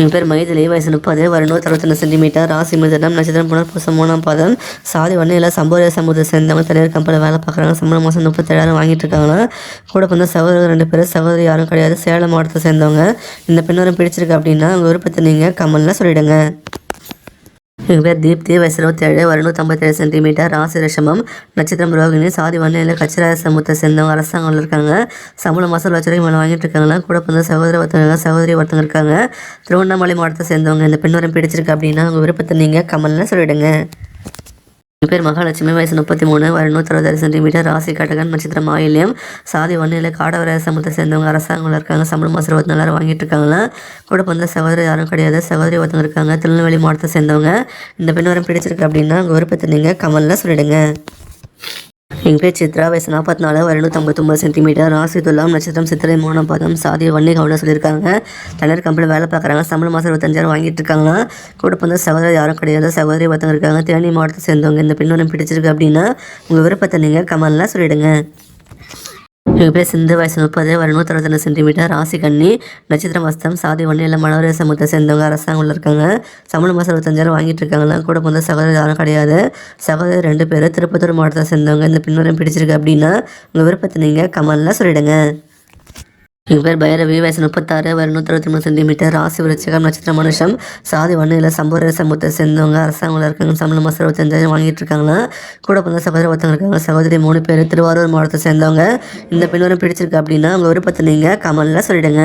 என் பேர் மைதிலி, வயசு 30, வருடம் 161 சென்டிமீட்டர், ராசி மிதுனம், நட்சத்திரம் புனர்பூசம், 3ஆம் பாதம், சாதி வன்னியில் சம்போரிய சமூகத்தை சேர்ந்தவங்க தனியார் கம்பெனியில் வேலை பார்க்குறாங்க. சம்பளம் மாதம் 37,000 வாங்கிட்டு இருக்காங்கன்னா கூட வந்து சகோதரர் 2 பேர், சகோதரி யாரும் கிடையாது. சேலம் மாவட்டத்தை சேர்ந்தவங்க. இந்த பெண்ணோரம் பிடிச்சிருக்கு அப்படின்னா உங்கள் விருப்பத்தை நீங்கள் கமெண்ட்டில் சொல்லிவிடுங்க. எங்கள் பேர் தீப்தி, வயசு 27, வருடம் 157 சென்டிமீட்டர், ராசி ரிஷபம், நட்சத்திரம் ரோகிணி, சாதி வன்னியில் கச்சிராய சமூகத்தை சேர்ந்தவங்க அரசாங்கத்தில் இருக்காங்க. சம்பளம் மாதம் 1 லட்ச ரூபாய்க்கு மேலே வாங்கிட்டு இருக்காங்களா. கூட வந்து சகோதரி ஒருத்தவங்க இருக்காங்க. திருவண்ணாமலை மாவட்டத்தை சேர்ந்தவங்க. இந்த பெண்ணோரம் பிடிச்சிருக்கு அப்படின்னா உங்கள் விருப்பத்தை நீங்கள் கமெண்ட்டில் சொல்லிவிடுங்க. என் பேர் மகாலட்சுமி, வயசு 33, வருடம் 166 சென்டிமீட்டர், ராசி கடகன், நட்சத்திரம் ஆயில்யம், சாதி வன்னியில் காடவராய சமூகத்தை சேர்ந்தவங்க அரசாங்கத்தில் இருக்காங்க. சம்பளம் மாதம் 24,000 வாங்கிட்டு இருக்காங்களா. கூட வந்து சகோதரி யாரும் கிடையாது. சகோதரி ஒருத்தவங்க இருக்காங்க. திருநெல்வேலி மாவட்டத்தை சேர்ந்தவங்க. இந்த பெண்ணோரம் பிடிச்சிருக்கு அப்படின்னா உங்கள் விருப்பத்தை நீங்கள் கமெண்ட்டில் சொல்லிடுங்க. எங்கள் பேர் சித்ரா, வயசு 44, வருடம் 159 சென்டிமீட்டர், ராசி துலாம், நட்சத்திரம் சித்திரை, 3ஆம் பாதம், சாதி வன்னி கவுண்டர் சொல்லியிருக்காங்க. தனியார் கம்பெனி வேலை பார்க்குறாங்க. சம்பளம் மாதம் 25,000 வாங்கிட்டு இருக்காங்க. கூட வந்து சகோதரி யாரும் கிடையாது. சகோதரி ஒருத்தவங்க இருக்காங்க. தேனி மாவட்டத்தை சேர்ந்தவங்க. இந்த பெண்ணோரம் பிடிச்சிருக்கு அப்படின்னா உங்கள் விருப்பத்தை நீங்கள் கமெண்ட்டில் சொல்லிவிடுங்க. எங்கள் பேர் சிந்து, வயசு 30, வருடம் 162 சென்டிமீட்டர், ராசி கன்னி, நட்சத்திரம் அஸ்தம், சாதி வன்னியில் மனோரிய சமூகத்தை சேர்ந்தவங்க அரசாங்கத்தில் இருக்காங்க. சம்பளம் மாதம் 25,000 வாங்கிட்டு இருக்காங்களா. கூட வந்து சகோதரி யாரும் கிடையாது. சகோதரி 2 பேர், திருப்பத்தூர் மாவட்டத்தை சேர்ந்தவங்க. இந்த பெண்ணோரம் பிடிச்சிருக்கு அப்படின்னா உங்கள் விருப்பத்தை நீங்கள் கமெண்ட்டில் சொல்லிவிடுங்க. எங்கள் பேர் பைரவி, வயசு 36, வருடம் 163 சென்டிமீட்டர், ராசி விருச்சிகம், நட்சத்திரம் மனுஷம், சாதி வன்னியில் சம்போரிய சமூகத்தை சேர்ந்தவங்க அரசாங்கத்தில் இருக்காங்க. சம்பளம் மாதம் 25,000 வாங்கிட்டு இருக்காங்களா. கூட வந்து சகோதரி ஒருத்தவங்க இருக்காங்க. சகோதரி 3 பேர், திருவாரூர் மாவட்டத்தை சேர்ந்தவங்க. இந்த பெண்ணோரம் பிடிச்சிருக்கு அப்படின்னா உங்கள் விருப்பத்தை நீங்கள் கமெண்ட்டில் சொல்லிவிடுங்க.